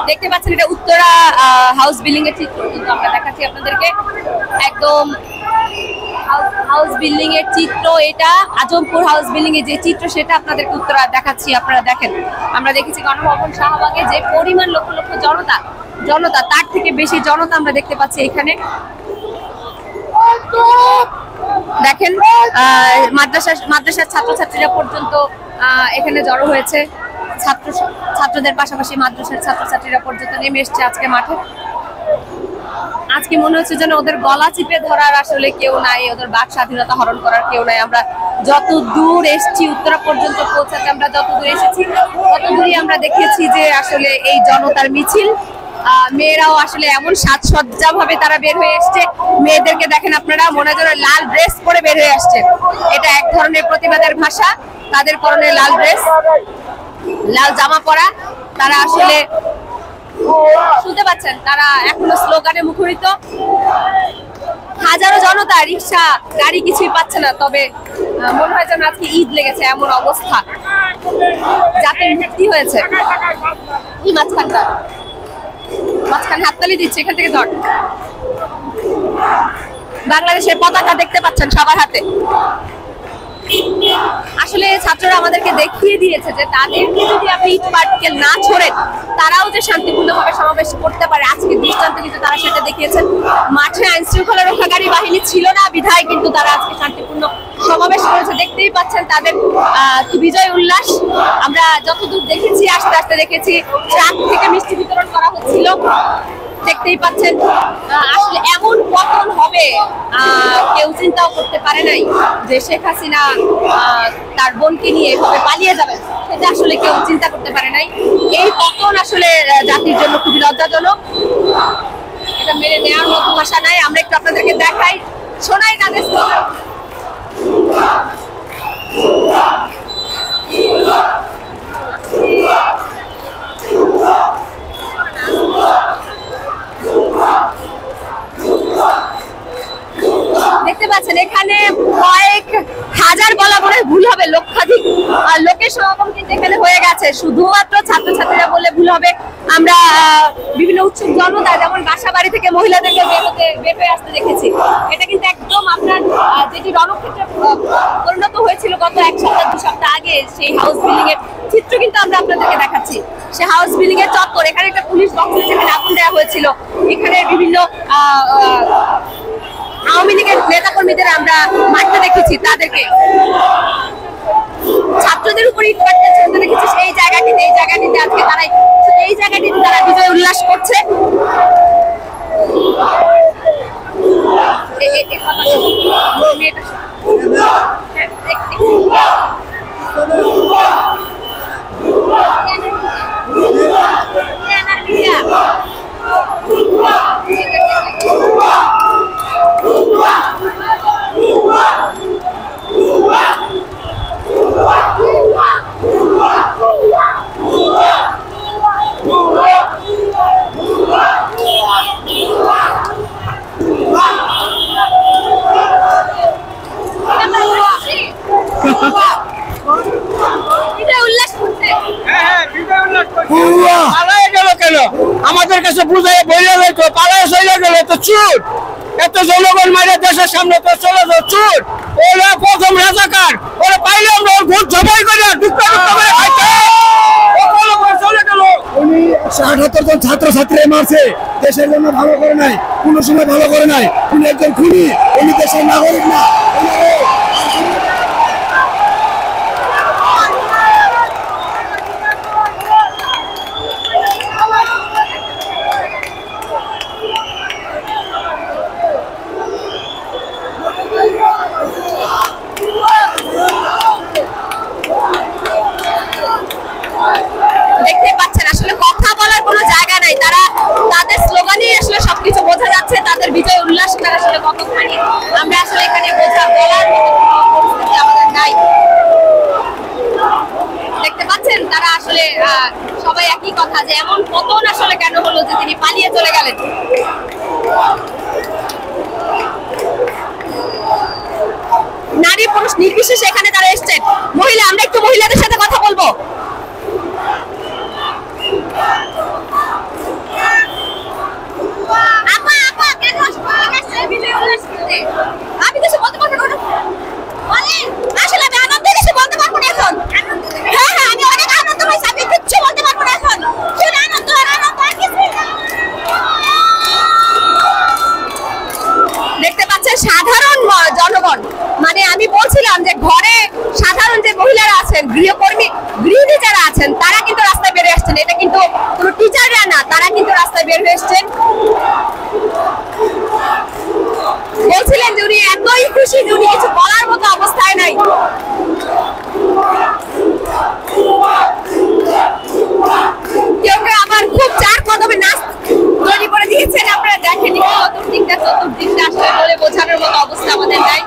দেখতে পাচ্ছেন এটা উত্তরা হাউস বিল্ডিং এর চিত্র, কিন্তু আমরা দেখাচ্ছি আপনাদেরকে একদম হাউস বিল্ডিং এর চিত্র। এটা আজমপুর হাউস বিল্ডিং এর যে চিত্র সেটা আপনাদেরকে উত্তরা দেখাচ্ছি। আপনারা দেখেন, আমরা দেখেছি গণভবন শাহবাগে যে পরিমাণ লক্ষ লক্ষ জনতা তার থেকে বেশি জনতা আমরা দেখতে পাচ্ছি এখানে। দেখেন মাদ্রাসার ছাত্রছাত্রীরা পর্যন্ত এখানে জড়ো হয়েছে। ছাত্রদের পাশাপাশি মাদ্রাসার ছাত্রছাত্রীরা পর্যন্ত নেমে এসছে আজকে মাঠে। আজকে মনে হচ্ছে যেন ওদের গলা চিপে ধরার আসলে কেউ নাই, ওদের বাক স্বাধীনতা হরণ করার কেউ নাই। আমরা যত দূর এসেছি উত্তরা পর্যন্ত পৌঁছাতে, আমরা যত দূর এসেছি তত দূরই আমরা দেখেছি যে আসলে এই জনতার মিছিল। মেয়েরাও আসলে এমন সাজসজ্জা ভাবে তারা বের হয়ে এসছে। মেয়েদেরকে দেখেন আপনারা, মনে হয় যেন লাল ড্রেস পরে বের হয়ে আসছে। এটা এক ধরনের প্রতিবাদের ভাষা। তাদের পরনে লাল ড্রেস, লাল জামা পরা। তারা আসলে শুনতে পাচ্ছেন, তারা এখনো স্লোগানে মুখরিত। হাজারো জনতা, রিক্সা, গাড়ি কিছুই পাচ্ছে না। তবে মনে হয় যেন আজকে ঈদ লেগেছে, এমন অবস্থা। জাতির মুক্তি হয়েছে। এই মাঝখানে হাততালি দিচ্ছে, এখান থেকে ধর। বাংলাদেশের পতাকা দেখতে পাচ্ছেন সবার হাতে। আসলে ছাত্ররা আমাদেরকে দেখিয়ে দিয়েছে যে তাদেরকে যদি আপনি ইট পাটকেল না ছোড়েন, তারাও যে শান্তিপূর্ণভাবে সমাবেশ করতে পারে। আজকে দৃষ্টান্ত কিন্তু তারা সেটা দেখিয়েছেন। মাঠে আইন শৃঙ্খলা রক্ষাকারী বাহিনী ছিল না বিধায় কিন্তু তারা আজকে শান্তিপূর্ণ সমাবেশ করেছে। দেখতেই পাচ্ছেন তাদের বিজয় উল্লাস। আমরা যতদূর দেখেছি, আস্তে আস্তে দেখেছি ট্রাক থেকে মিষ্টি বিতরণ করা হচ্ছিল। দেখতেই পাচ্ছেন আসলে এমন পতন হবে কেউ চিন্তাও করতে পারে নাই যে শেখ হাসিনা তার বোনকে নিয়ে এভাবে পালিয়ে যাবেন। সেটা আসলে কেউ চিন্তা করতে পারে নাই। এই পতন আসলে জাতির জন্য খুবই লজ্জাজনক। এটা মেনে নেওয়ার মতো ভাষা নাই। আমরা একটু আপনাদেরকে দেখাই, শোনাই তাদের স্লোগান। দেখতে পাচ্ছেন এখানে কয়েক হাজার বলা মনে ভুল হবে, লক্ষাধিক লোকের সমাগম কিন্তু এখানে হয়ে গেছে। শুধুমাত্র ছাত্রছাত্রীরা বলে ভুল হবে। আমরা বিভিন্ন উৎসুক জনতা, যেমন বাসা বাড়ি থেকে মহিলাদেরকে বের হয়ে আসতে দেখেছি। এটা কিন্তু একদম আপনার যেটি রণক্ষেত্রে পরিণত হয়েছিল গত এক সপ্তাহ 2 সপ্তাহ আগে, সেই হাউস বিল্ডিং এর চিত্র কিন্তু আমরা আপনাদেরকে দেখাচ্ছি। সে হাউস বিল্ডিং এর চত্বর, এখানে একটা পুলিশ বক্স যেখানে আগুন দেওয়া হয়েছিল। এখানে বিভিন্ন আওয়ামী লীগের নেতা কর্মীদের আমরা মাঠে দেখেছি। তাদেরকে ছাত্রদের উপর ইট পাটকেল ছুড়তে দেখেছি। এই জায়গাটিতে আজকে এই জায়গাটিতে তারা বিজয় উল্লাস করছে। আমাদের কাছে বুঝাই বইলে তো পালায় চলে গেল তো চুট, এত জনগণ মারে দেশের সামনে তো চলে যাও চুট। ওরা প্রথম রাজাকার, ওরা পাইলে আমরা ভোট জবাই করে টুকটা টুকটা করে খাইতে চলে গেল। উনি 178 জন ছাত্রছাত্রী মারছে, দেশের জন্য ভালো করে নাই, কোনো সময় ভালো করে নাই। উনি একজন খুনি, উনি দেশের নাগরিক না। দেখতে পাচ্ছেন আসলে কথা বলার কোনো জায়গা নাই, তারা তাদের স্লোগানেই আসলে সবকিছু বোঝা যাচ্ছে, তাদের বিজয় উল্লাসটা আসলে কতখানি আমরা আসলে এখানে বলার মতো পরিস্থিতি আমাদের নাই। দেখতে পাচ্ছেন তারা আসলে সবাই একই কথা, যে এমন পতন আসলে কেন হলো যে তিনি পালিয়ে চলে গেলেন। নারী পুরুষ নির্বিশেষে এখানে তারা এসছেন। মহিলা, আমরা একটু মহিলাদের সাথে কথা বলবো। আমি কিছু বলতে পারবো না, আসলে আমি আনন্দে কিছু বলতে পারবো না এখন। হ্যাঁ হ্যাঁ, আমি অনেক আনন্দ হয়েছি, আমি কিচ্ছু বলতে পারবো না এখন। শুধু আনন্দ আর আনন্দ, আর কিছুই না। দেখতে পাচ্ছেন সাধারণ জনগণ, মানে আমি বলছিলাম যে ঘরে সাধারণ যে মহিলারা আছেন, গৃহিণী যারা আছেন, তারা কিন্তু রাস্তায় বের হয়ে আসছেন। এটা কিন্তু কোনো টিচাররা না, তারা কিন্তু রাস্তায় বের হয়ে এসছেন। বলছিলেন যে উনি এতই খুশি যে উনি কিছু বলার মতো অবস্থায় নাই। কেউ কেউ আবার খুব চার কদমে নাচ তৈরি করে দিয়েছেন, আপনারা দেখেন চতুর্দিকটা আসলে বলে বোঝানোর মতো অবস্থা আমাদের নাই।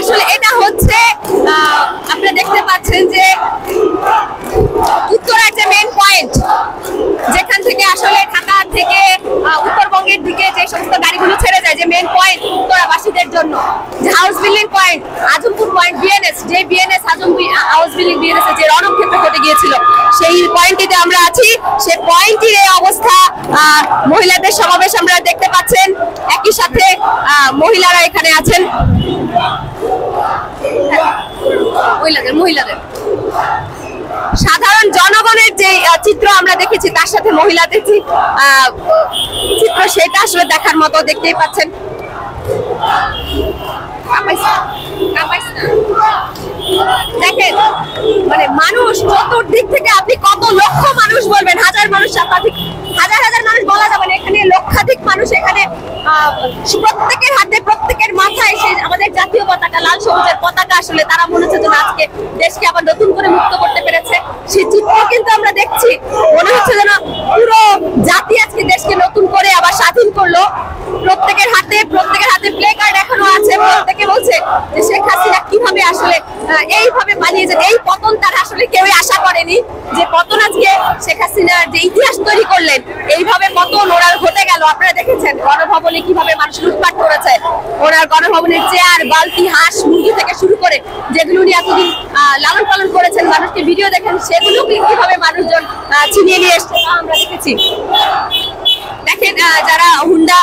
আসলে এটা হচ্ছে আপনারা দেখতে পাচ্ছেন যে উত্তরার যে মেন পয়েন্ট, যেখান থেকে আসলে ঢাকা থেকে উত্তরবঙ্গের দিকে যে সমস্ত গাড়িগুলো ছেড়ে যায়, যে মেন পয়েন্ট উত্তরাবাসীদের জন্য, যে house building point, Azampur point, BNS, যে বিএনএস হাউস বিল্ডিং বিএনএস যে রণক্ষেত্র ঘটে গিয়েছিল, সেই পয়েন্টটিতে আমরা আছি। সেই পয়েন্টের এই অবস্থা, মহিলাদের সমাবেশ আমরা দেখতে পাচ্ছেন, একই সাথে মহিলারা এখানে আছেন। মহিলাদের সাধারণ জনগণের যে চিত্র আমরা দেখেছি, তার সাথে মহিলাদের যে চিত্র, সেটা আসলে দেখার মতো। দেখতেই পাচ্ছেন দেখেন, মানে মানুষ চতুর্দিক থেকে, আপনি কত লক্ষ মানুষ বলবেন, হাজার মানুষ, হাজার হাজার মানুষ বলা যাবে না, এখানে লক্ষাধিক মানুষ। এখানে প্রত্যেকের হাতে, প্রত্যেকের মাথায় সেই আমাদের জাতীয় পতাকা, লাল সবুজের পতাকা। আসলে তারা মনে হচ্ছে যেন আজকে দেশকে আবার নতুন করে মুক্ত করতে পেরেছে, সেই চিত্র কিন্তু আমরা দেখছি। মনে হচ্ছে যেন পুরো জাতি আজকে দেশকে নতুন করে আবার স্বাধীন করলো। প্রত্যেকের হাতে প্লে কার্ড এখনো আছে। প্রত্যেকে বলছে যে শেখ হাসিনা কিভাবে আসলে এইভাবে পালিয়ে যেতে, এই পতন তারা আসলে কেউই আশা করেনি, যে পতন আজকে শেখ হাসিনার যে ইতিহাস তৈরি করলেন, এইভাবে পতন ওনার ঘটে গেল। আপনারা দেখেছেন গণভবনে কিভাবে মানুষ লুটপাট করেছে, ওনার গণভবনের চেয়ার, বালতি, হাঁস, মুরগি থেকে শুরু করে যেগুলো উনি এতদিন লালন পালন করেছেন, মানুষকে ভিডিও দেখেন, সেগুলো কিভাবে মানুষজন ছিনিয়ে নিয়ে এসছে আমরা দেখেছি। দেখেন যারা হুন্ডা,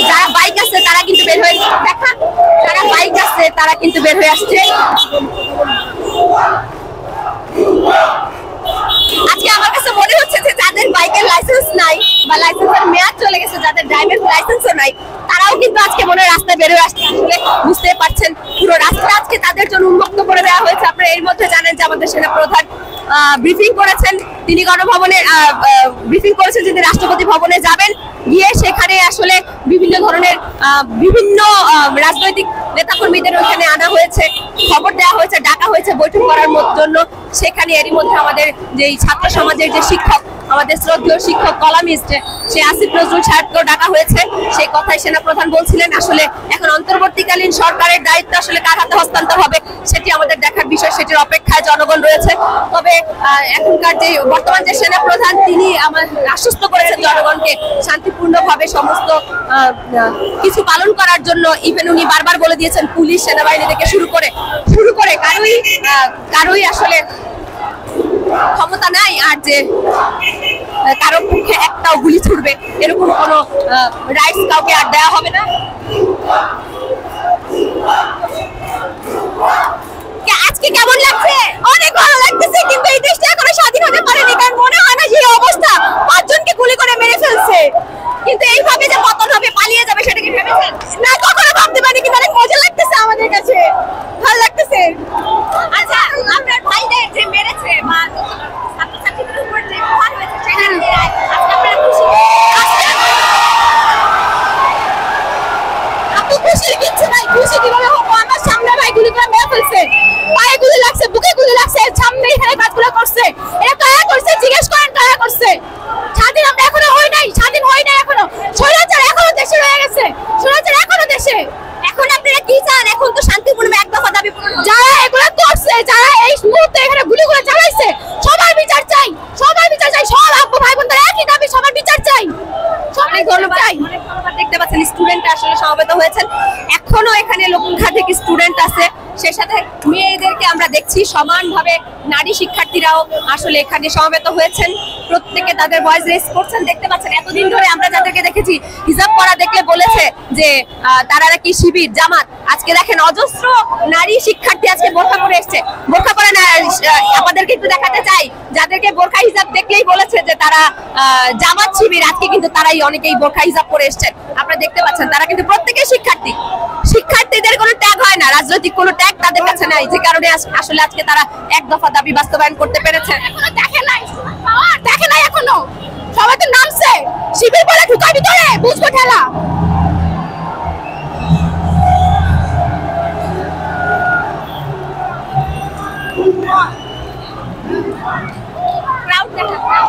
যারা বাইক আছে তারা কিন্তু বের হয়ে, দেখান যারা বাইক আছে তারা কিন্তু বের হয়ে আসছে। আজকে আমার কাছে মনে হচ্ছে যে যাদের বাইকের লাইসেন্স নাই বা লাইসেন্সের মেয়াদ চলে গেছে, যাদের ড্রাইভিং লাইসেন্সও নাই, তারাও কিন্তু আজকে মনে রাস্তায় বের হয়ে আসছে। আসলে বুঝতে পারছেন পুরো রাস্তা আজকে তাদের জন্য উন্মুক্ত করে দেওয়া হয়েছে। আপনারা এর মধ্যে জানেন যে আমাদের সেনা প্রধান ব্রিফিং করেছেন, তিনি গণভবনে ব্রিফিং করেছেন যে রাষ্ট্রপতি ভবনে যাবেন, গিয়ে সেখানে আসলে বিভিন্ন ধরনের বিভিন্ন রাজনৈতিক নেতাকর্মীদের ওইখানে আনা হয়েছে, খবর দেওয়া হয়েছে, ডাকা হয়েছে বৈঠক করার জন্য। সেখানে এরই মধ্যে আমাদের যে ছাত্র সমাজের যে শিক্ষক, আমাদের শ্রদ্ধেয় শিক্ষক কলামিস্ট, সে আসিফ নজরুল সাহেবকেও ডাকা হয়েছে। সেই কথাই সেনাপ্রধান বলছিলেন। আসলে এখন অন্তর্বর্তীকালীন সরকারের দায়িত্ব আসলে কার হাতে হস্তান্তর হবে সেটি আমাদের দেখার বিষয়, সেটির অপেক্ষায় জনগণ রয়েছে। তবে এখনকার যে বর্তমান যে সেনাপ্রধান, তিনি আমার আশ্বস্ত করেছেন জনগণকে শান্তিপূর্ণভাবে সমস্ত কিছু পালন করার জন্য। ইভেন উনি বারবার বলে দিয়েছেন পুলিশ, সেনাবাহিনী থেকে শুরু করে কারোই আসলে ক্ষমতা নাই আর যে কারো পক্ষে একটাও গুলি ছুড়বে, এরকম কোনো রাইটস কাউকে আর দেওয়া হবে না। আজকে কেমন লাগছে? অনেক ভালো লাগতেছে, কিন্তু এই দেশটা এখনো স্বাধীন হতে পারেনি, কারণ মনে হয় না যে এই অবস্থা, 5 জনকে গুলি করে মেরে ফেলছে। কিন্তু এইভাবে যে পতন হবে, পালিয়ে যাবে, সেটা কি ভেবেছেন? না, কখনো ভাবতে পারিনি, কিন্তু অনেক মজা লাগতেছে আমাদের কাছে, ভালো লাগতেছে। আচ্ছা, আপনার ভাইদের যে মেরেছে বা ছাত্রছাত্রীদের উপর যে প্রহার হয়েছে, সেটা নিয়ে আজকে আপনারা খুশি? আপনি খুশির কিচ্ছু নাই, খুশি কিভাবে হবো? আমার সামনে ভাই গুলি করে মেরে ফেলছে, পায়ে গুলি লাগছে, বুকে গুলি লাগছে, সামনে এখানে কাজগুলো করছে। এটা কারা করছে? জিজ্ঞেস করেন কারা করছে। স্বাধীন আমরা এখনো হই নাই, স্বাধীন হই নাই এখনো। স্বৈরাচার এখনো দেশে রয়ে গেছে, স্বৈরাচার এখনো দেশে। এখন আপনারা কি চান? এখন তো শান্তিপূর্ণ এক দফা দাবি পূরণ। যারা এগুলো করছে, যারা এই মুহূর্তে এখানে গুলিগুলো চালাইছে, সবার বিচার চাই, সবার বিচার চাই। সব আব্বু ভাই বোনদের একই দাবি, সবার বিচার চাই, সবাই ধন্যবাদ চাই। অনেক ধন্যবাদ। দেখতে পাচ্ছেন স্টুডেন্ট আসলে সমবেত হয়েছেন, এখনো এখানে লক্ষাধিক স্টুডেন্ট আছে, সে সাথে মেয়েদেরকে আমরা দেখছি সমানভাবে। নারী শিক্ষার্থীরাও আসলে এখানে সমবেত হয়েছেন, প্রত্যেকে তাদের ভয়েস রেজ করছেন। দেখতে পাচ্ছেন এতদিন ধরে আমরা যাদেরকে দেখেছি হিজাব পরা দেখলে বলেছে যে তারা নাকি শিবির, জামাত, আজকে দেখেন অজস্র নারী শিক্ষার্থী আজকে বোরখা পরে এসছে। বোরখা পরে না, আমাদেরকে একটু দেখাতে চাই, যাদেরকে বোরখা হিজাব দেখলেই বলেছে যে তারা জামাত শিবির, আজকে কিন্তু তারাই অনেকেই বোরখা হিজাব পরে এসছেন। আপনারা দেখতে পাচ্ছেন তারা কিন্তু প্রত্যেকেই শিক্ষার্থী। শিক্ষার্থীদের কোনো ট্যাগ হয় না, রাজনৈতিক কোনো ট্যাগ তাদের কাছে নাই, যে কারণে আসলে আজকে তারা এক দফা দাবি বাস্তবায়ন করতে পেরেছে। এখনো দেখে নাই, দেখে নাই এখনো, সবাই তো নামছে, শিবির বলে ঢুকার ভিতরে বুঝবো ঠেলা। ক্রাউড দেখা,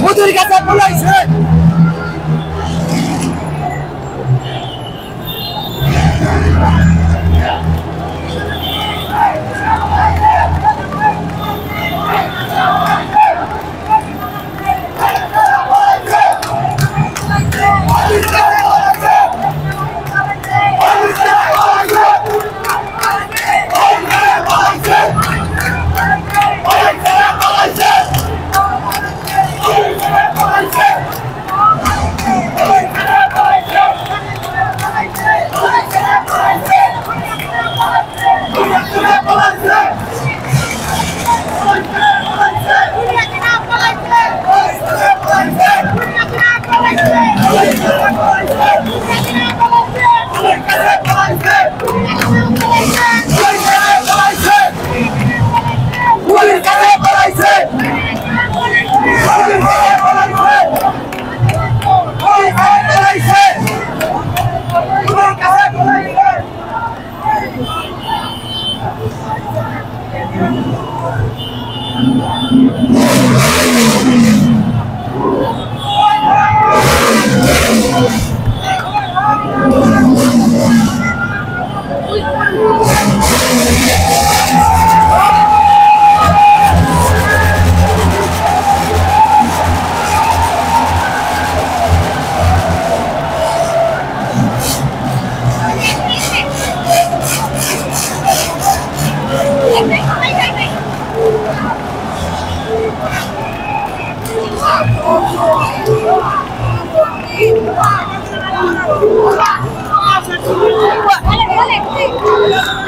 মোদির কাছে বলাইছে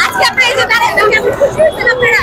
আজকে আপনারা এই যে দাঁড়িয়ে কেমন খুশি হচ্ছেন আপনারা?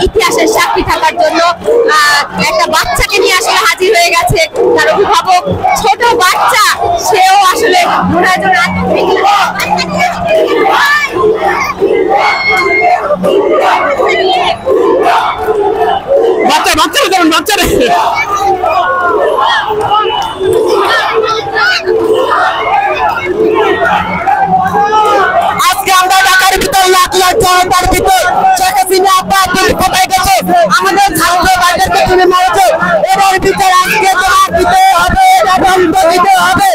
ইতিহাসের সাক্ষী থাকার জন্য একটা বাচ্চাকে নিয়ে আসলে হাজির হয়ে গেছে তার অভিভাবক ছোট বাচ্চা সেও আসলে ঘোড়ার জন্য বাচ্চারা যেমন বাচ্চারা আজকে আমরা ঢাকার ভিতর লাখ লাখ জনতার ভিতর শেখ হাসিনা কোথায় গেছে আমাদের ছাত্র ভাইদেরকে তুলে মারছে এবার বিচার আজকে তোমার দিতে হবে দিতে হবে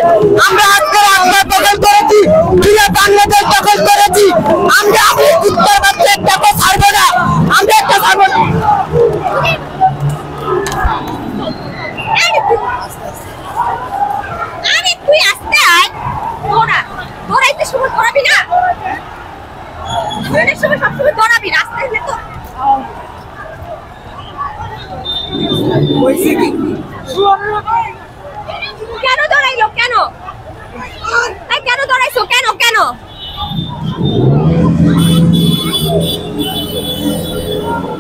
আমরা আজকে রাস্তা দখল করেছি পুরো বাংলাদেশ দখল করেছি আমরা উত্তরবঙ্গের টাকা ছাড়বো না আমরা একটা সময় দৌড়াবি না, দৌড়ানোর সময় সবসময় দৌড়াবি, রাস্তায় গেলে তো কেন দৌড়াইলো, কেন কেন দৌড়াইছো, কেন কেন?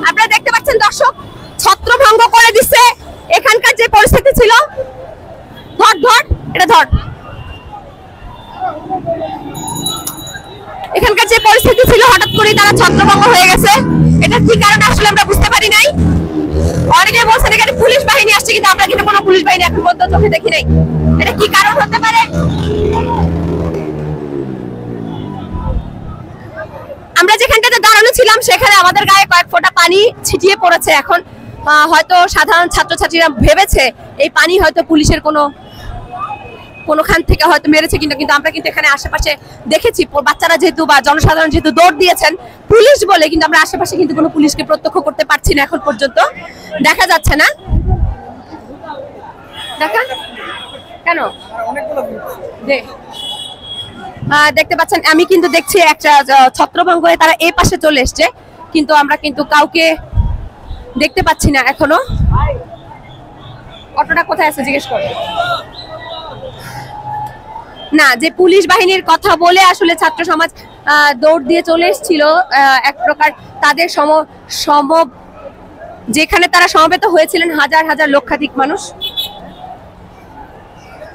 আপনারা দেখতে পাচ্ছেন দর্শক, ছত্রভঙ্গ করে দিচ্ছে। এখানকার যে পরিস্থিতি ছিল, ধর ধর এটা ধর, এখানকার যে পরিস্থিতি ছিল হঠাৎ করে তারা ছত্রভঙ্গ হয়ে গেছে। এটা কি কারণে আসলে আমরা বুঝতে পারি নাই। অনেকে বলছেন এখানে পুলিশ বাহিনী আসছে, কিন্তু আমরা কিন্তু কোনো পুলিশ বাহিনী এখন পর্যন্ত চোখে দেখি নাই। এটা কি কারণ হতে পারে? আমরা যেখানটাতে দাঁড়ানো ছিলাম সেখানে আমাদের গায়ে কয়েক ফোঁটা পানি ছিটিয়ে পড়েছে। এখন হয়তো সাধারণ ছাত্রছাত্রীরা ভেবেছে এই পানি হয়তো পুলিশের কোনোখান থেকে হয়তো মেরেছে, কিন্তু আমরা কিন্তু এখানে আশেপাশে দেখেছি বাচ্চারা যেহেতু বা জনসাধারণ যেহেতু দৌড় দিয়েছেন পুলিশ বলে, কিন্তু আমরা আশেপাশে কিন্তু কোনো পুলিশকে প্রত্যক্ষ করতে পারছি না, এখন পর্যন্ত দেখা যাচ্ছে না। দেখা কেন দেখতে পাচ্ছেন, আমি কিন্তু দেখছি একটা ছত্রভঙ্গ হয়ে তারা এই পাশে চলে এসছে, কিন্তু আমরা কিন্তু কাউকে দেখতে পাচ্ছি না এখনো। অটোটা কোথায় আছে জিজ্ঞেস করো না। যে পুলিশ বাহিনীর কথা বলে আসলে ছাত্র সমাজ দৌড় দিয়ে চলে এসেছিল, এক প্রকার তাদের যেখানে তারা সমবেত হয়েছিলেন হাজার হাজার লক্ষাধিক মানুষ,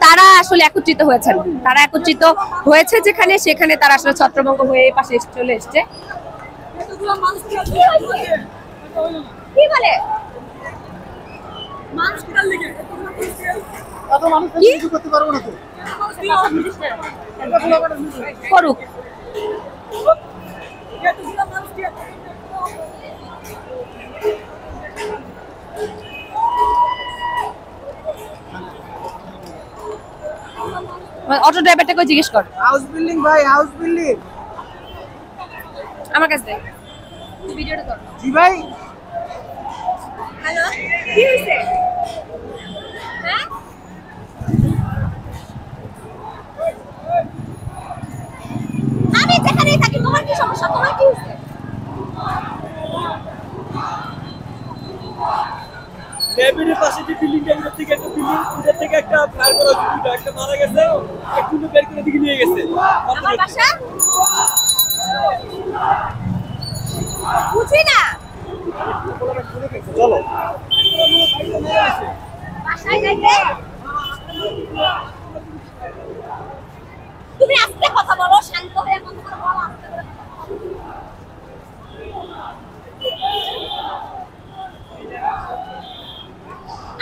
তারা আসলে একত্রিত হয়েছেন। তারা একত্রিত হয়েছে যেখানে, সেখানে তারা আসলে ছত্রভঙ্গ হয়ে পাশে চলে এসছে। কি বলে করুক, অটো ড্রাইভারটাকে জিজ্ঞেস কর। হাউস বিল্ডিং ভাই, হাউস বিল্ডিং আমার কাছে ভিডিওটা কর। জি ভাই, হ্যালো, কি হইছে? হ্যাঁ, আমি যেখানেই থাকি, তোমার কি সমস্যা? তোমার কি হইছে? টেবিলের পাশে যে বিল্ডিংটা, ওটার থেকে একটা বিল্ডিং, ওটার থেকে একটা ফায়ার করা হচ্ছে, একটা মারা গেছে, একটু বের করে দিকে নিয়ে গেছে। আমার বাসা বুঝি না, চলো বাসায় যাইতে তুমি আস্তে কথা বলো, শান্ত হয়ে কথা বলো, আস্তে করে কথা বলো।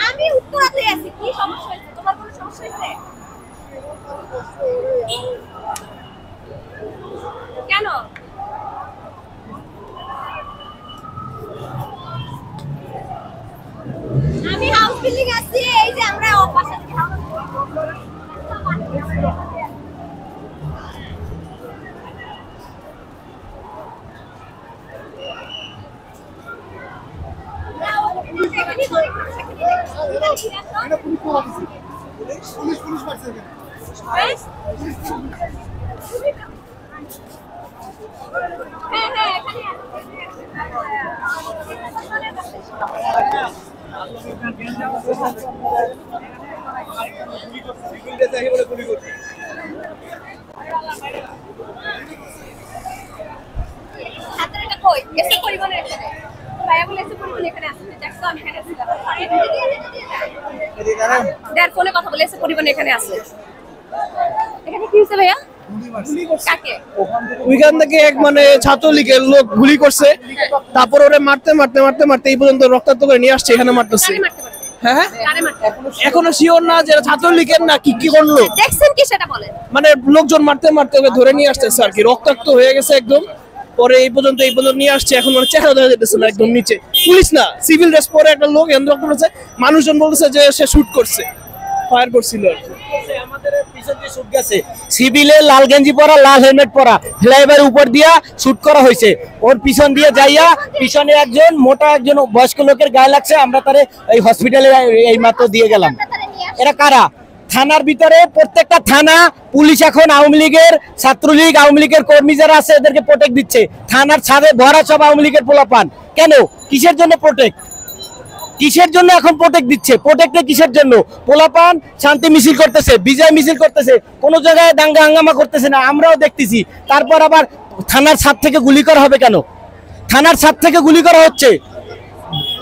আমি উত্তরাতে আছি, কি সমস্যা হয়েছে? তোমার কোনো সমস্যা হয়েছে? কেন? আমি হাউস বিল্ডিং আছি, এই যে আমরা বাসা থেকে হাউস পুলিশ পারছে ফোনে কথা বলে এসে পরিবার এখানে আছে। এখানে কি হয়েছে ভাইয়া? কাকে? ওইখান থেকে এক মানে ছাত্রলীগের লোক গুলি করছে, তারপর ওরে মারতে মারতে মারতে মারতে এই পর্যন্ত রক্তাক্ত করে নিয়ে আসছে, এখানে মারতেছে। কারে মারতে পারে? হ্যাঁ, কারে মারতে? এখনো শিওর না যে ছাত্রলীগের না কি কি করলো, দেখছেন কি সেটা বলেন। মানে লোকজন মারতে মারতে ওকে ধরে নিয়ে আসতেছে আর কি, রক্তাক্ত হয়ে গেছে একদম। পরে এই পর্যন্ত নিয়ে আসছে, এখন মানে চেহারা দেখা যেতেছে না, একদম নিচে। পুলিশ না, সিভিল ড্রেস পরে একটা লোক এন্ড রক্ত করেছে, মানুষজন বলতেছে যে সে শুট করছে, ফায়ার করছিল আর কি। আমাদের পিছন দিয়ে শুট গেছে, সিভিলে লাল গেঞ্জি পরা, লাল হেলমেট পরা, ফ্লাইওভার উপর দিয়া শুট করা হয়েছে। ওর পিছন দিয়ে যাইয়া পিছনে একজন মোটা একজন বয়স্ক লোকের গায়ে লাগছে, আমরা তারে এই হসপিটালে এই মাত্র দিয়ে গেলাম। এরা কারা? থানার ভিতরে প্রত্যেকটা থানা পুলিশ এখন আওয়ামী লীগের, ছাত্রলীগ, আওয়ামী লীগের কর্মী যারা আছে এদেরকে প্রোটেক্ট দিচ্ছে। থানার ছাদে ভরা সব আওয়ামী লীগের পোলাপান। কেন? কিসের জন্য প্রোটেক্ট? কিসের জন্য এখন প্রোটেক্ট দিচ্ছে? প্রোটেক্টে কিসের জন্য? পোলাপান শান্তি মিছিল করতেছে, বিজয় মিছিল করতেছে, কোনো জায়গায় দাঙ্গা হাঙ্গামা করতেছে না, আমরাও দেখতেছি। তারপর আবার থানার ছাদ থেকে গুলি করা হবে কেন? থানার ছাদ থেকে গুলি করা হচ্ছে,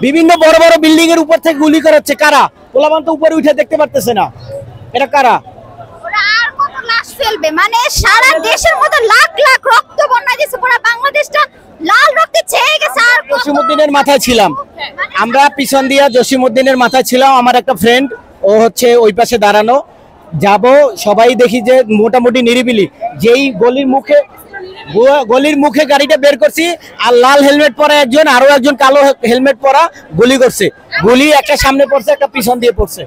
বিভিন্ন বড় বড় বিল্ডিং এর উপর থেকে গুলি করা হচ্ছে। কারা? পোলাপান তো উপরে উঠে দেখতে পারতেছে না, এটা কারা? ওরা আর কত লাশ ফেলবে? মানে সারা দেশের মধ্যে লাখ লাখ রক্ত বন্যা দিয়েছে, পুরো বাংলাদেশটা লাল রক্তে ছেয়ে গেছে। আর জসিমউদ্দিনের মাথায় ছিলাম আমরা, পিছন দিয়া জসিমউদ্দিনের মাথায় ছিলাম। আমার একটা ফ্রেন্ড, ও হচ্ছে ওই পাশে দাঁড়ানো, যাব সবাই দেখি যে মোটামুটি নিরিবিলি। যেই গলির মুখে গাড়িটা বের করছি, আর লাল হেলমেট পরা একজন, আরো একজন কালো হেলমেট পরা গুলি করছে। গুলি একটা সামনে পড়ছে, একটা পিছন দিয়ে পড়ছে।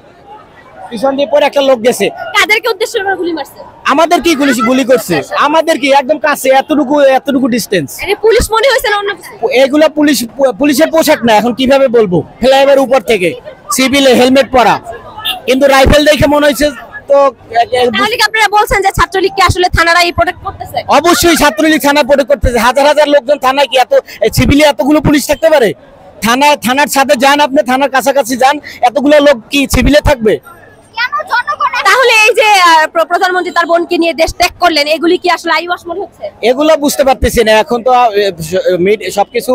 পিছন দিয়ে পরে একটা লোক গেছে। কাদেরকে উদ্দেশ্য করে গুলি মারছে? আমাদের কি গুলি করছে? আমাদের কি একদম কাছে, এতটুকু ডিস্টেন্স। পুলিশ মনে হয়েছে না অন্য কিছু? এগুলা পুলিশের পোশাক না, এখন কিভাবে বলবো? ফ্লাইওভার উপর থেকে সিভিলে হেলমেট পরা, কিন্তু রাইফেল দেখে মনে হয়েছে তো। তাহলে কি আপনারা বলছেন যে ছাত্রলীগকে আসলে থানারা এই প্রোটেক্ট করতেছে? অবশ্যই ছাত্রলীগ থানা প্রোটেক্ট করতেছে। হাজার হাজার লোকজন থানায়, কি এত সিভিলে এতগুলো পুলিশ থাকতে পারে? থানার সাথে যান আপনি, থানার কাছাকাছি যান, এতগুলো লোক কি সিভিলে থাকবে? তাহলে এই যে প্রধানমন্ত্রী তার বোনকে নিয়ে দেশ ত্যাগ করলেন, এগুলি কি আসলে আইওয়াশ মনে হচ্ছে? এগুলো বুঝতে পারতেছি না। এখন তো সবকিছু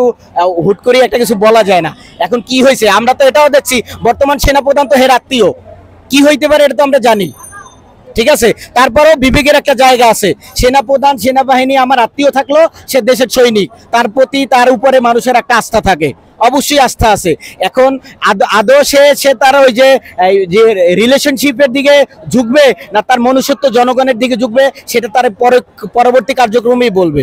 হুট করে একটা কিছু বলা যায় না। এখন কি হয়েছে আমরা তো এটাও দেখছি, বর্তমান সেনাপ্রধান তো হের আত্মীয়। কি হইতে পারে এটা তো আমরা জানি, ঠিক আছে? তারপরেও বিবেকের একটা জায়গা আছে। সেনাপ্রধান, সেনাবাহিনী আমার আত্মীয় থাকলো, সে দেশের সৈনিক, তার প্রতি তার উপরে মানুষের একটা আস্থা থাকে, অবশ্যই আস্থা আছে। এখন আদৌ সে তার ওই যে রিলেশনশিপের দিকে ঝুঁকবে না তার মনুষ্যত্ব জনগণের দিকে ঝুঁকবে, সেটা তার পরবর্তী কার্যক্রমেই বলবে।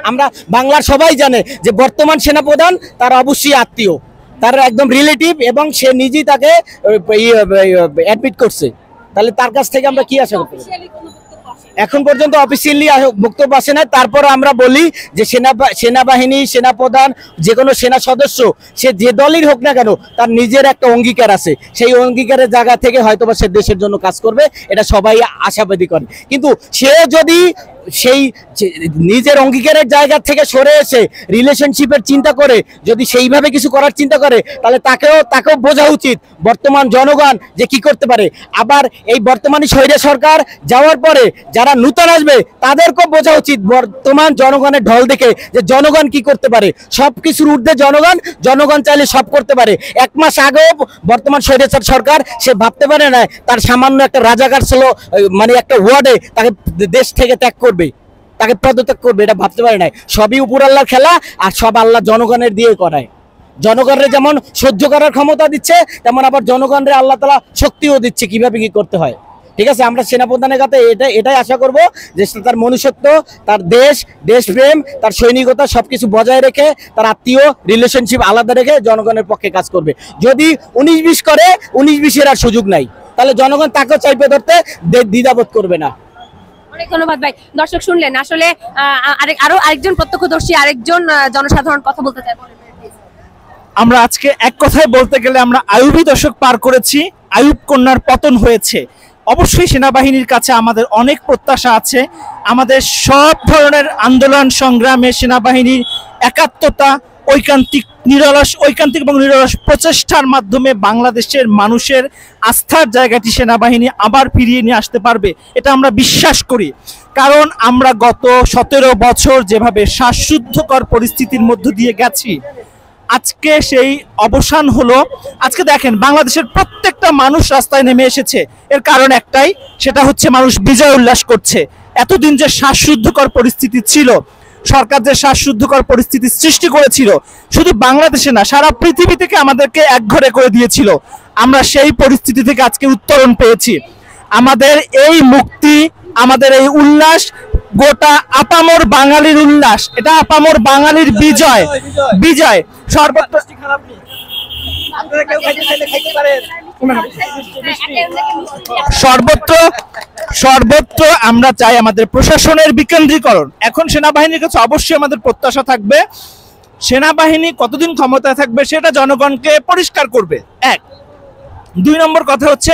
আমরা বাংলার সবাই জানে যে বর্তমান সেনাপ্রধান তার অবশ্যই আত্মীয়, তার একদম রিলেটিভ, এবং সে নিজেই তাকে অ্যাডমিট করছে। তাহলে তার কাছ থেকে আমরা কি আশা করতে পারি? এখন পর্যন্ত অফিসিয়ালি বক্তব্য আসে না। তারপর আমরা বলি যে সেনাবাহিনী, সেনাপ্রধান, যে কোনো সেনা সদস্য, সে যে দলই হোক না কেন, তার নিজের একটা অঙ্গীকার আছে। সেই অঙ্গীকারের জায়গা থেকে হয়তোবা সে দেশের জন্য কাজ করবে, এটা সবাই আশাবাদী করে। কিন্তু সে যদি সেই নিজের অঙ্গীকারের জায়গা থেকে সরে এসে রিলেশনশিপের চিন্তা করে, যদি সেইভাবে কিছু করার চিন্তা করে, তাহলে তাকেও বোঝা উচিত বর্তমান জনগণ যে কি করতে পারে। আবার এই বর্তমানে স্বৈর সরকার যাওয়ার পরে যারা নূতন আসবে, তাদেরকেও বোঝা উচিত বর্তমান জনগণের ঢল দেখে যে জনগণ কি করতে পারে। সবকিছুর ঊর্ধ্বে জনগণ চাইলে সব করতে পারে। 1 মাস আগেও বর্তমান স্বৈরাচার সরকার সে ভাবতে পারে না তার সামান্য একটা রাজাকার ছিল, মানে একটা ওয়ার্ডে তাকে দেশ থেকে ত্যাগ করবে, তাকে পদত্যাগ করবে, এটা ভাবতে পারে না। সবই উপর আল্লাহর খেলা, আর সব আল্লাহ জনগণের দিয়ে করায়। জনগণের যেমন সহ্য করার ক্ষমতা দিচ্ছে, তেমন আবার জনগণের আল্লাহ তাআলা শক্তিও দিচ্ছে কিভাবে কি করতে হয়। ঠিক আছে, আমরা সেনাপ্রধানের কাছে এটাই আশা করব যে তার মনুষ্যত্ব, তার দেশপ্রেম, তার সৈনিকতা সবকিছু বজায় রেখে, তার আত্মীয় রিলেশনশিপ আলাদা রেখে জনগণের পক্ষে কাজ করবে। যদি 19-20 করে, 19-20-এর আর সুযোগ নাই, তাহলে জনগণ তাকেও চাইপে ধরতে দ্বিধাবোধ করবে না। অনেক ধন্যবাদ ভাই। দর্শক শুনলেন, আসলে আরেকজন প্রত্যক্ষদর্শী, আরেকজন জনসাধারণ কথা বলতে চাই। আমরা আজকে এক কথায় বলতে গেলে আমরা আইয়ুবী দশক পার করেছি, আইয়ুব কন্যার পতন হয়েছে। অবশ্যই সেনাবাহিনীর কাছে আমাদের অনেক প্রত্যাশা আছে। আমাদের সব ধরনের আন্দোলন সংগ্রামে সেনাবাহিনীর একাত্মতা, ঐকান্তিক এবং নিরলস প্রচেষ্টার মাধ্যমে বাংলাদেশের মানুষের আস্থার জায়গাটি সেনাবাহিনী আবার ফিরিয়ে নিয়ে আসতে পারবে, এটা আমরা বিশ্বাস করি। কারণ আমরা গত 17 বছর যেভাবে শ্বাসরুদ্ধকর পরিস্থিতির মধ্য দিয়ে গেছি, আজকে সেই অবসান হলো। আজকে দেখেন বাংলাদেশের প্রত্যেকটা মানুষ রাস্তায় নেমে এসেছে, এর কারণ একটাই, সেটা হচ্ছে মানুষ বিজয় উল্লাস করছে। এতদিন যে শ্বাসরুদ্ধকর পরিস্থিতি ছিল, সরকার যে শ্বাসরুদ্ধকর পরিস্থিতি সৃষ্টি করেছিল, শুধু বাংলাদেশে না সারা পৃথিবী থেকে আমাদেরকে একঘরে করে দিয়েছিল, আমরা সেই পরিস্থিতি থেকে আজকে উত্তরণ পেয়েছি। আমাদের এই মুক্তি, আমাদের এই উল্লাস গোটা আপামর বাঙালির উল্লাস, এটা আপামর বাঙালির বিজয়। সর্বত্র আমরা চাই আমাদের প্রশাসনের বিকেন্দ্রীকরণ। এখন সেনাবাহিনীর কাছে অবশ্যই আমাদের প্রত্যাশা থাকবে, সেনাবাহিনী কতদিন ক্ষমতায় থাকবে সেটা জনগণকে পরিষ্কার করবে। 1 2 নম্বর কথা হচ্ছে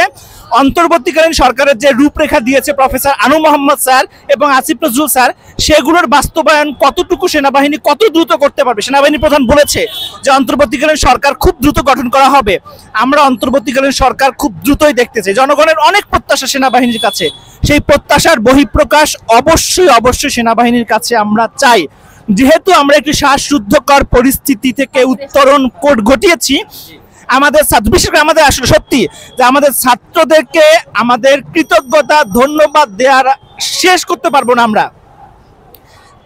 অন্তর্বর্তীকালীন সরকারের যে রূপরেখা দিয়েছে প্রফেসর আনু মোহাম্মদ স্যার এবং আসিফ নজরুল স্যার, সেগুলোর বাস্তবায়ন কতটুকু সেনাবাহিনী কত দ্রুত করতে পারবে? সেনাবাহিনী প্রধান বলেছে যে অন্তর্বর্তীকালীন সরকার খুব দ্রুত গঠন করা হবে। আমরা অন্তর্বর্তীকালীন সরকার খুব দ্রুতই দেখতে চাই। জনগণের অনেক প্রত্যাশা সেনাবাহিনীর কাছে, সেই প্রত্যাশার বহিঃপ্রকাশ অবশ্যই অবশ্যই সেনাবাহিনীর কাছে আমরা চাই। যেহেতু আমরা একটি শ্বাসরুদ্ধকর পরিস্থিতি থেকে উত্তরণ ঘটিয়েছি, আমাদের ছাত্র, বিশেষ করে আমাদের আসলে সত্যি যে আমাদের ছাত্রদেরকে আমাদের কৃতজ্ঞতা ধন্যবাদ দেওয়ার শেষ করতে পারবো না আমরা।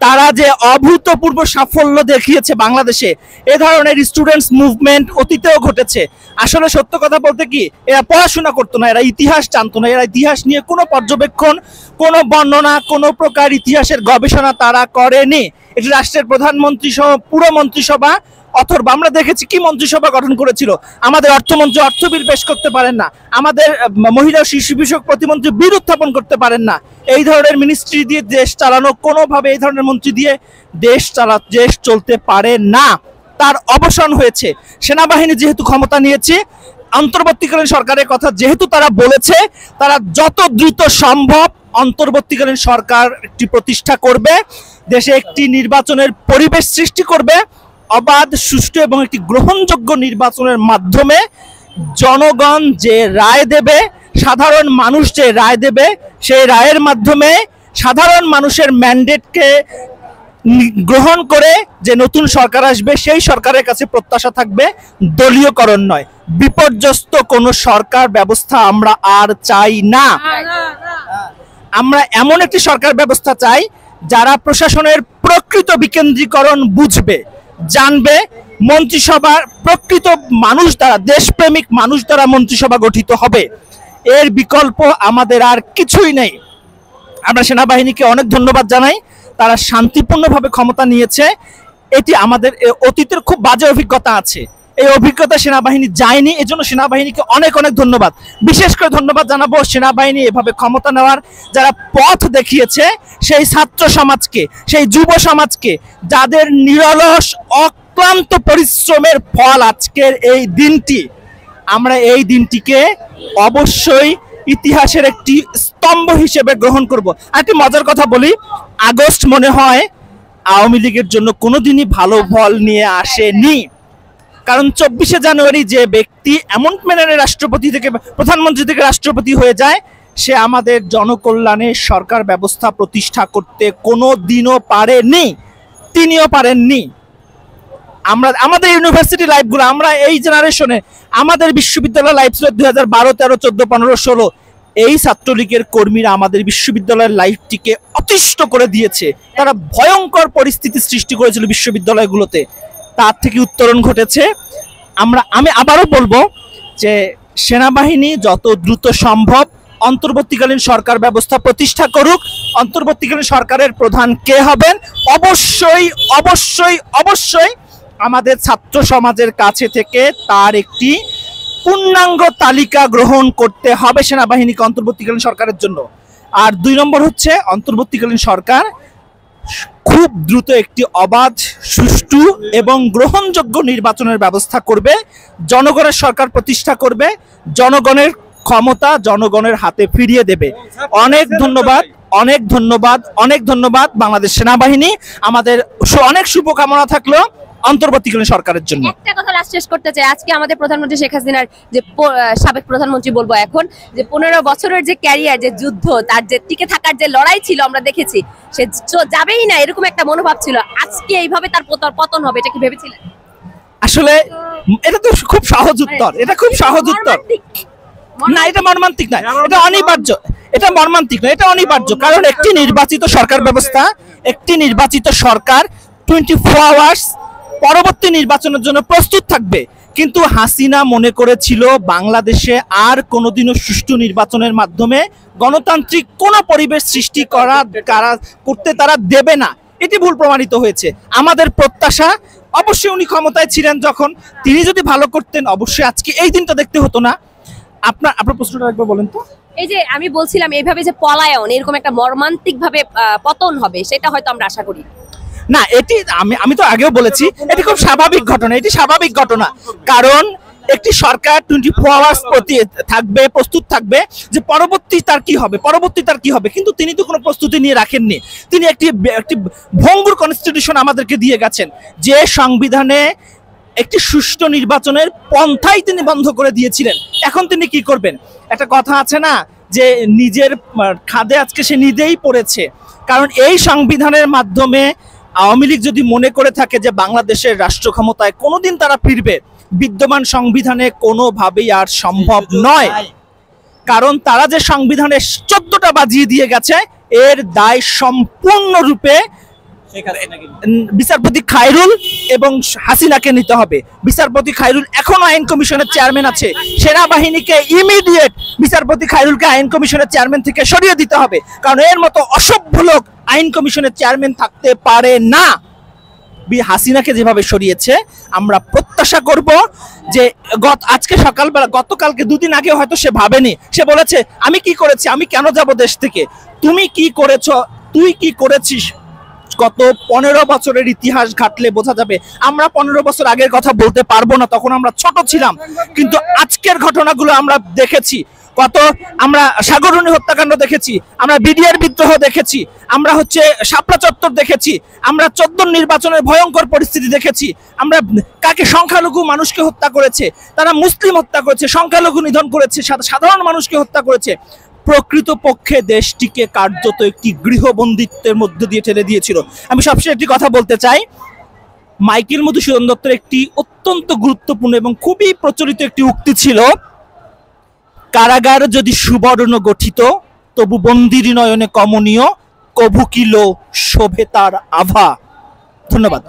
তারা যে অভূতপূর্ব সাফল্য দেখিয়েছে বাংলাদেশে, এ ধরনের স্টুডেন্টস মুভমেন্ট অতীতেও ঘটেছে। আসলে সত্য কথা বলতে কি, এরা পড়াশোনা করতো না, এরা ইতিহাস জানতো না, এরা ইতিহাস নিয়ে কোনো পর্যবেক্ষণ, কোনো বর্ণনা, কোনো প্রকার ইতিহাসের গবেষণা তারা করেনি। এটি রাষ্ট্রের প্রধানমন্ত্রী সহ পুরো মন্ত্রিসভা অথর্ব, আমরা দেখেছি কি মন্ত্রিসভা গঠন করেছিল। আমাদের অর্থমন্ত্রী অর্থ বিল পেশ করতে পারেন না, আমাদের মহিলা ও শিশু বিষয়ক প্রতিমন্ত্রী বিল উত্থাপন করতে পারেন না। এই ধরনের মিনিস্ট্রি দিয়ে দেশ চালানো, কোনোভাবে এই ধরনের মন্ত্রী দিয়ে দেশ চলতে পারে না। তার অবসান হয়েছে। সেনাবাহিনী যেহেতু ক্ষমতা নিয়েছে, অন্তর্বর্তীকালীন সরকারের কথা যেহেতু তারা বলেছে, তারা যত দ্রুত সম্ভব অন্তর্বর্তীকালীন সরকার একটি প্রতিষ্ঠা করবে, দেশে একটি নির্বাচনের পরিবেশ সৃষ্টি করবে, অবাধ, সুষ্ঠু এবং একটি গ্রহণযোগ্য নির্বাচনের মাধ্যমে জনগণ যে রায় দেবে, সাধারণ মানুষ যে রায় দেবে, সেই রায়ের মাধ্যমে সাধারণ মানুষের ম্যান্ডেটকে গ্রহণ করে যে নতুন সরকার আসবে, সেই সরকারের কাছে প্রত্যাশা থাকবে দলীয়করণ নয়। বিপর্যস্ত কোনো সরকার ব্যবস্থা আমরা আর চাই না। আমরা এমন একটি সরকার ব্যবস্থা চাই যারা প্রশাসনের প্রকৃত বিকেন্দ্রীকরণ বুঝবে, জানবে। মন্ত্রিসভার প্রকৃত মানুষ দ্বারা, দেশপ্রেমিক মানুষ দ্বারা মন্ত্রিসভা গঠিত হবে। এর বিকল্প আমাদের আর কিছুই নেই। আমরা সেনাবাহিনীকে অনেক ধন্যবাদ জানাই, তারা শান্তিপূর্ণভাবে ক্ষমতা নিয়েছে। এটি আমাদের অতীতের খুব বাজে অভিজ্ঞতা আছে, এই অভিজ্ঞতা সেনাবাহিনী যায়নি, এজন্য সেনাবাহিনীকে অনেক অনেক ধন্যবাদ। বিশেষ করে ধন্যবাদ জানাবো সেনাবাহিনী এভাবে ক্ষমতা নেওয়ার যারা পথ দেখিয়েছে, সেই ছাত্র সমাজকে, সেই যুব সমাজকে, যাদের নিরলস অক্লান্ত পরিশ্রমের ফল আজকের এই দিনটি। আমরা এই দিনটিকে অবশ্যই ইতিহাসের একটি স্তম্ভ হিসেবে গ্রহণ করব। একটি মজার কথা বলি, আগস্ট মনে হয় আওয়ামী লীগের জন্য কোনোদিনই ভালো ফল নিয়ে আসেনি। কারণ 24শে জানুয়ারি যে ব্যক্তি এমন ম্যানারে রাষ্ট্রপতি থেকে, প্রধানমন্ত্রী থেকে রাষ্ট্রপতি হয়ে যায়, সে আমাদের জনকল্যাণের সরকার ব্যবস্থা প্রতিষ্ঠা করতে কোনো দিনও পারেনি, তিনিও পারেননি। আমাদের ইউনিভার্সিটি লাইফগুলো, আমরা এই জেনারেশনে, আমাদের বিশ্ববিদ্যালয় লাইফ ছিল 2012, 13, 14, 15, 16। এই ছাত্রলীগের কর্মীরা আমাদের বিশ্ববিদ্যালয়ের লাইফটিকে অতিষ্ঠ করে দিয়েছে। তারা ভয়ঙ্কর পরিস্থিতি সৃষ্টি করেছিল বিশ্ববিদ্যালয়গুলোতে, তার থেকে উত্তরণ ঘটেছে। আমি আবারও বলবো যে সেনাবাহিনী যত দ্রুত সম্ভব অন্তর্বর্তীকালীন সরকার ব্যবস্থা প্রতিষ্ঠা করুক। অন্তর্বর্তীকালীন সরকারের প্রধান কে হবেন, অবশ্যই অবশ্যই অবশ্যই আমাদের ছাত্র সমাজের কাছে থেকে তার একটি পূর্ণাঙ্গ তালিকা গ্রহণ করতে হবে সেনাবাহিনীকে অন্তর্বর্তীকালীন সরকারের জন্য। আর 2 নম্বর হচ্ছে, অন্তর্বর্তীকালীন সরকার খুব দ্রুত একটি অবাধ, সুষ্ঠু এবং গ্রহণযোগ্য নির্বাচনের ব্যবস্থা করবে, জনগণের সরকার প্রতিষ্ঠা করবে, জনগণের ক্ষমতা জনগণের হাতে ফিরিয়ে দেবে। অনেক ধন্যবাদ, অনেক ধন্যবাদ, অনেক ধন্যবাদ বাংলাদেশ সেনাবাহিনী। আমাদের অনেক শুভকামনা থাকলো অন্তর্বর্তীকালীন সরকারের জন্য। একটা কথা লাস্ট শেষ করতে চাই, আজকে আমাদের প্রধানমন্ত্রী শেখ হাসিনার যে সাবেক প্রধানমন্ত্রী বলবো এখন, যে 15 বছরের যে ক্যারিয়ার, যে যুদ্ধ, তার যে টিকে থাকার যে লড়াই ছিল আমরা দেখেছি, সে যাবেই না এরকম একটা মনোভাব ছিল। আজকে এইভাবে তার পতন হবে, এটা কি ভেবেছিলেন? আসলে এটা তো খুব সহজ উত্তর, এটা খুব সহজ উত্তর না, এটা মর্মান্তিক না, এটা অনিবার্য। এটা মর্মান্তিক না, এটা অনিবার্য। কারণ একটি নির্বাচিত সরকার ব্যবস্থা, একটি নির্বাচিত সরকার 24 আওয়ার্স পরবর্তী নির্বাচনের জন্য প্রস্তুত থাকবে। কিন্তু হাসিনা মনে করেছিল বাংলাদেশে আর কোনোদিনও সুষ্ঠু নির্বাচনের মাধ্যমে গণতান্ত্রিক কোনো পরিবেশ সৃষ্টি করতে তারা দেবে না। এটি ভুল প্রমাণিত হয়েছে। আমাদের প্রত্যাশা, অবশ্যই উনি ক্ষমতায় ছিলেন যখন, তিনি যদি ভালো করতেন অবশ্যই আজকে এই দিনটা দেখতে হতো না। আপনার প্রশ্নটা একবার বলেন তো। এই যে আমি বলছিলাম এইভাবে যে পলায়ন, এরকম একটা মর্মান্তিক ভাবে পতন হবে, সেটা হয়তো আমরা আশা করি না। এটি আমি তো আগেও বলেছি, এটি খুব স্বাভাবিক ঘটনা, এটি স্বাভাবিক ঘটনা। কারণ একটি সরকার 24 আওয়ার্স থাকবে, প্রস্তুত থাকবে যে পরবর্তী তার কি হবে, কিন্তু তিনি তো কোনো প্রস্তুতি নিয়ে রাখেননি। তিনি একটি ভঙ্গুর কনস্টিটিউশন আমাদেরকে দিয়ে গেছেন, যে সংবিধানে একটি সুষ্ঠু নির্বাচনের পন্থাই তিনি বন্ধ করে দিয়েছিলেন। এখন তিনি কি করবেন? একটা কথা আছে না যে নিজের খাদে আজকে সে নিজেই পড়েছে। কারণ এই সংবিধানের মাধ্যমে আওয়ামী লীগ যদি মনে করে থাকে যে বাংলাদেশের রাষ্ট্র ক্ষমতায় কোনোদিন তারা ফিরবে, বিদ্যমান সংবিধানে কোনোভাবেই আর সম্ভব নয়। কারণ তারা যে সংবিধানে 14টা বাজিয়ে দিয়ে গেছে, এর দায় সম্পূর্ণরূপে বিচারপতি খায়রুল এবং হাসিনাকে নিতে হবে। বিচারপতি খায়রুল এখনো আইন কমিশনের চেয়ারম্যান আছে, সেনাবাহিনীকে ইমিডিয়েট বিচারপতি খায়রুলকে আইন কমিশনের চেয়ারম্যান থেকে সরিয়ে দিতে হবে। কারণ এর মতো অসভ্য লোক আইন কমিশনের চেয়ারম্যান থাকতে পারে না। হাসিনাকে যেভাবে সরিয়েছে, আমরা প্রত্যাশা করব যে আজকে সকালবেলা, গতকালকে 2 দিন আগে হয়তো সে ভাবেনি, সে বলেছে আমি কি করেছি, আমি কেন যাব দেশ থেকে। তুমি কি করেছো, তুই কি করেছিস, গত 15 বছরের ইতিহাস ঘাটলে বোঝা যাবে। আমরা 15 বছর আগের কথা বলতে পারবো না, তখন আমরা ছোট ছিলাম, কিন্তু আজকের ঘটনাগুলো আমরা দেখেছি। আমরা সাগররুনি হত্যাকাণ্ড দেখেছি, আমরা বিডিআর বিদ্রোহ দেখেছি, আমরা শাপলা চত্বর দেখেছি, আমরা 14 নির্বাচনের ভয়ঙ্কর পরিস্থিতি দেখেছি। আমরা কাকে সংখ্যালঘু মানুষকে হত্যা করেছে, তারা মুসলিম হত্যা করেছে, সংখ্যালঘু নিধন করেছে, সাধারণ মানুষকে হত্যা করেছে। প্রকৃতপক্ষে দেশটিকে কার্যত একটি গৃহবন্দিত্বের মধ্যে দিয়ে ঠেলে দিয়েছিল। আমি সবশেষে একটি কথা বলতে চাই, মাইকেল মধুসূদন দত্তের একটি অত্যন্ত গুরুত্বপূর্ণ এবং খুবই প্রচলিত একটি উক্তি ছিল, কারাগার যদি সুবর্ণ গঠিত তবু বন্দির নয়নে কমনীয়, কভু কিলো শোভে তার আভা। ধন্যবাদ।